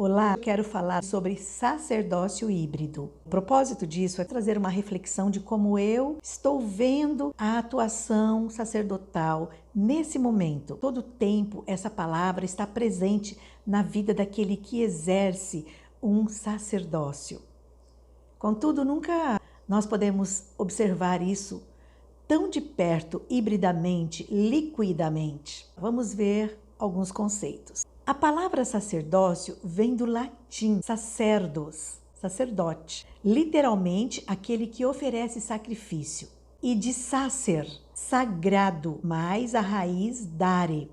Olá, quero falar sobre sacerdócio híbrido. O propósito disso é trazer uma reflexão de como eu estou vendo a atuação sacerdotal nesse momento. Todo o tempo essa palavra está presente na vida daquele que exerce um sacerdócio. Contudo, nunca nós podemos observar isso tão de perto, hibridamente, liquidamente. Vamos ver alguns conceitos. A palavra sacerdócio vem do latim sacerdos, sacerdote, literalmente aquele que oferece sacrifício, e de sacer, sagrado, mais a raiz dare,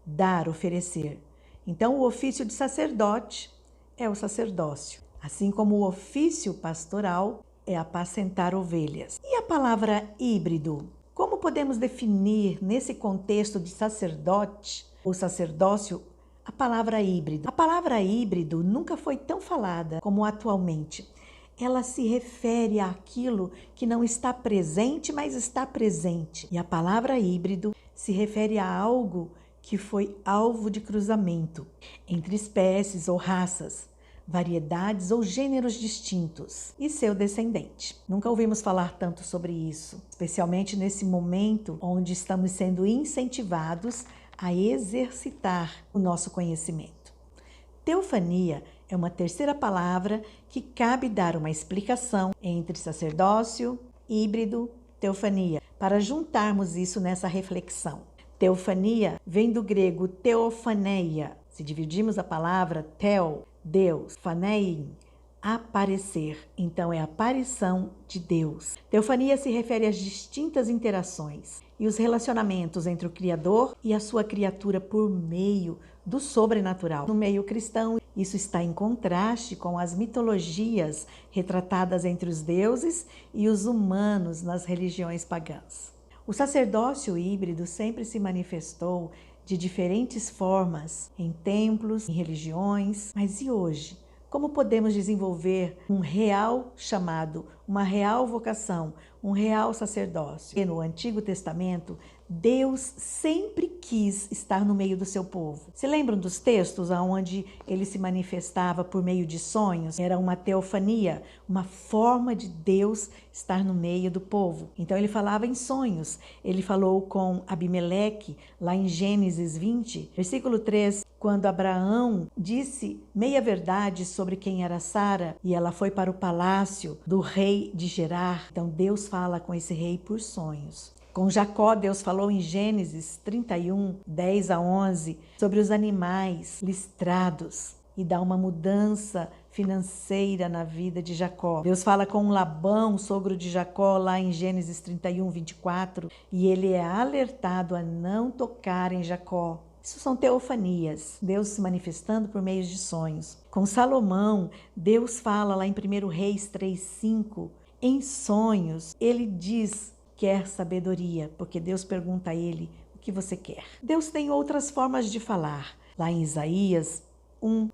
dar, oferecer. Então, o ofício de sacerdote é o sacerdócio, assim como o ofício pastoral é apacentar ovelhas. E a palavra híbrido? Como podemos definir nesse contexto de sacerdote ou sacerdócio a palavra híbrido? A palavra híbrido nunca foi tão falada como atualmente. Ela se refere àquilo que não está presente, mas está presente. E a palavra híbrido se refere a algo que foi alvo de cruzamento entre espécies ou raças, variedades ou gêneros distintos e seu descendente. Nunca ouvimos falar tanto sobre isso, especialmente nesse momento onde estamos sendo incentivados a exercitar o nosso conhecimento. Teofania é uma terceira palavra que cabe dar uma explicação entre sacerdócio, híbrido, teofania, para juntarmos isso nessa reflexão. Teofania vem do grego teofaneia. Se dividirmos a palavra teo, Deus, fanein, aparecer. Então é a aparição de Deus. Teofania se refere às distintas interações e os relacionamentos entre o Criador e a sua criatura por meio do sobrenatural. No meio cristão, isso está em contraste com as mitologias retratadas entre os deuses e os humanos nas religiões pagãs. O sacerdócio híbrido sempre se manifestou de diferentes formas em templos, em religiões, mas e hoje? Como podemos desenvolver um real chamado, uma real vocação, um real sacerdócio? E no Antigo Testamento, Deus sempre quis estar no meio do seu povo. Se lembram dos textos onde ele se manifestava por meio de sonhos? Era uma teofania, uma forma de Deus estar no meio do povo. Então ele falava em sonhos. Ele falou com Abimeleque, lá em Gênesis 20, versículo 3, quando Abraão disse meia verdade sobre quem era Sara e ela foi para o palácio do rei de Gerar. Então Deus fala com esse rei por sonhos. Com Jacó, Deus falou em Gênesis 31, 10 a 11, sobre os animais listrados e dá uma mudança financeira na vida de Jacó. Deus fala com Labão, sogro de Jacó, lá em Gênesis 31, 24, e ele é alertado a não tocar em Jacó. Isso são teofanias, Deus se manifestando por meio de sonhos. Com Salomão, Deus fala lá em 1 Reis 3:5, em sonhos, ele diz: quer sabedoria, porque Deus pergunta a ele: o que você quer? Deus tem outras formas de falar. Lá em Isaías 1,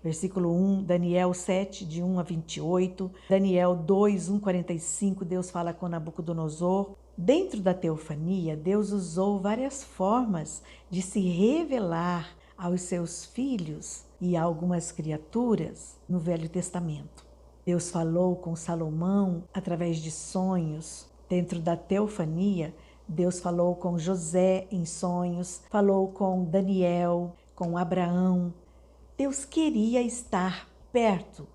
versículo 1, Daniel 7, de 1 a 28, Daniel 2, 1, 45, Deus fala com Nabucodonosor. Dentro da teofania, Deus usou várias formas de se revelar aos seus filhos e a algumas criaturas no Velho Testamento. Deus falou com Salomão através de sonhos. Dentro da teofania, Deus falou com José em sonhos, falou com Daniel, com Abraão. Deus queria estar perto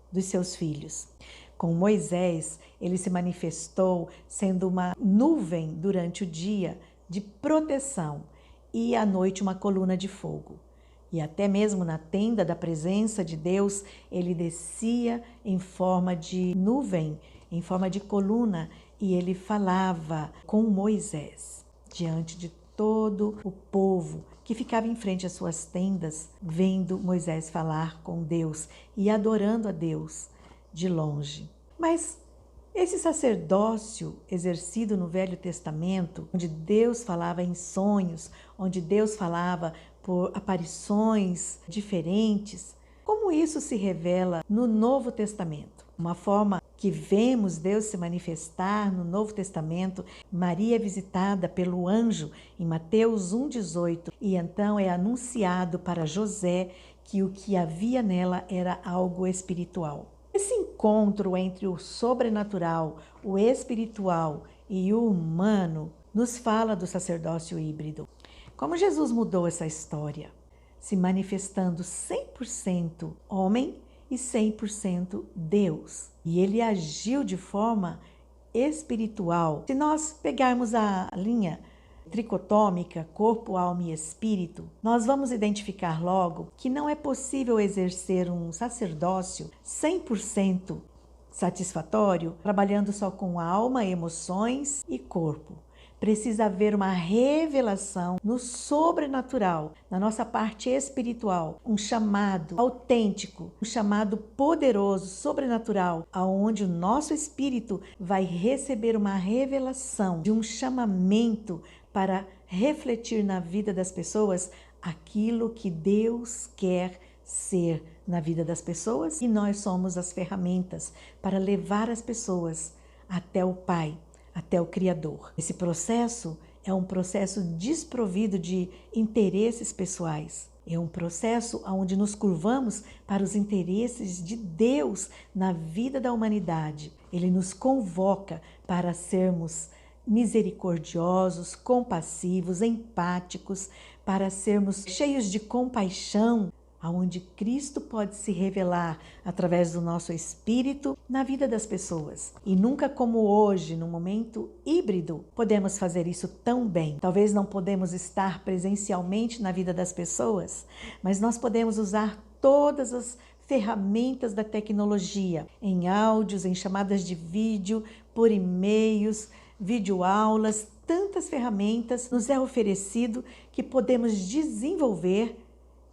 dos seus filhos. Com Moisés, ele se manifestou sendo uma nuvem durante o dia de proteção e à noite uma coluna de fogo. E até mesmo na tenda da presença de Deus, ele descia em forma de nuvem, em forma de coluna, e ele falava com Moisés diante de todo o povo que ficava em frente às suas tendas, vendo Moisés falar com Deus e adorando a Deus de longe. Mas esse sacerdócio exercido no Velho Testamento, onde Deus falava em sonhos, onde Deus falava por aparições diferentes, como isso se revela no Novo Testamento? Uma forma que vemos Deus se manifestar no Novo Testamento, Maria é visitada pelo anjo em Mateus 1,18 e então é anunciado para José que o que havia nela era algo espiritual. Esse encontro entre o sobrenatural, o espiritual e o humano nos fala do sacerdócio híbrido. Como Jesus mudou essa história? Se manifestando 100% homem e 100% Deus. E ele agiu de forma espiritual. Se nós pegarmos a linha tricotômica, corpo, alma e espírito, nós vamos identificar logo que não é possível exercer um sacerdócio 100% satisfatório, trabalhando só com alma, emoções e corpo. Precisa haver uma revelação no sobrenatural, na nossa parte espiritual, um chamado autêntico, um chamado poderoso, sobrenatural, aonde o nosso espírito vai receber uma revelação de um chamamento para refletir na vida das pessoas aquilo que Deus quer ser na vida das pessoas, e nós somos as ferramentas para levar as pessoas até o Pai, até o Criador. Esse processo é um processo desprovido de interesses pessoais. É um processo onde nos curvamos para os interesses de Deus na vida da humanidade. Ele nos convoca para sermos misericordiosos, compassivos, empáticos, para sermos cheios de compaixão, aonde Cristo pode se revelar através do nosso espírito na vida das pessoas. E nunca como hoje, no momento híbrido, podemos fazer isso tão bem. Talvez não podemos estar presencialmente na vida das pessoas, mas nós podemos usar todas as ferramentas da tecnologia, em áudios, em chamadas de vídeo, por e-mails, videoaulas, tantas ferramentas nos é oferecido que podemos desenvolver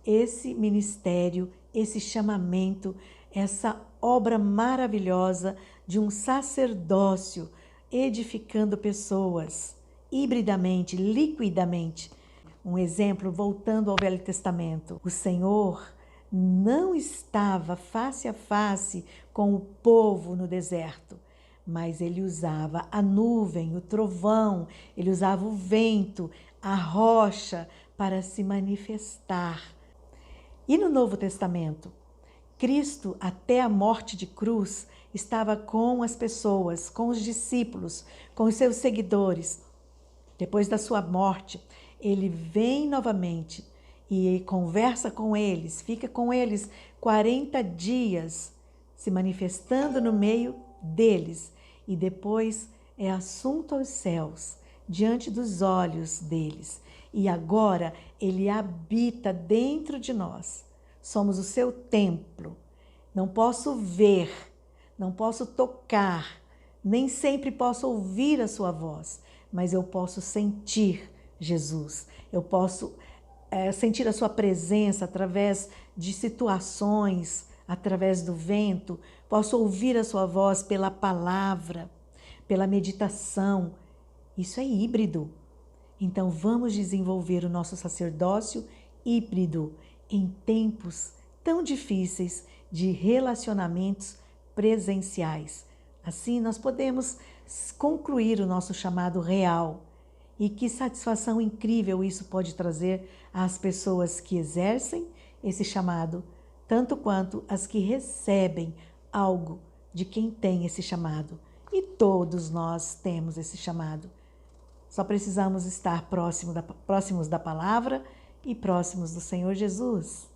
esse ministério, esse chamamento, essa obra maravilhosa de um sacerdócio edificando pessoas hibridamente, liquidamente. Um exemplo, voltando ao Velho Testamento, o Senhor não estava face a face com o povo no deserto, mas ele usava a nuvem, o trovão, ele usava o vento, a rocha para se manifestar. E no Novo Testamento, Cristo, até a morte de cruz, estava com as pessoas, com os discípulos, com os seus seguidores. Depois da sua morte, ele vem novamente e conversa com eles, fica com eles 40 dias, se manifestando no meio deles. E depois é assunto aos céus, diante dos olhos deles. E agora ele habita dentro de nós. Somos o seu templo. Não posso ver, não posso tocar, nem sempre posso ouvir a sua voz, mas eu posso sentir Jesus. Eu posso sentir a sua presença através de situações, através do vento. Posso ouvir a sua voz pela palavra, pela meditação. Isso é híbrido. Então vamos desenvolver o nosso sacerdócio híbrido em tempos tão difíceis de relacionamentos presenciais. Assim nós podemos concluir o nosso chamado real. E que satisfação incrível isso pode trazer às pessoas que exercem esse chamado, tanto quanto as que recebem algo de quem tem esse chamado. E todos nós temos esse chamado. Só precisamos estar próximos da palavra e próximos do Senhor Jesus.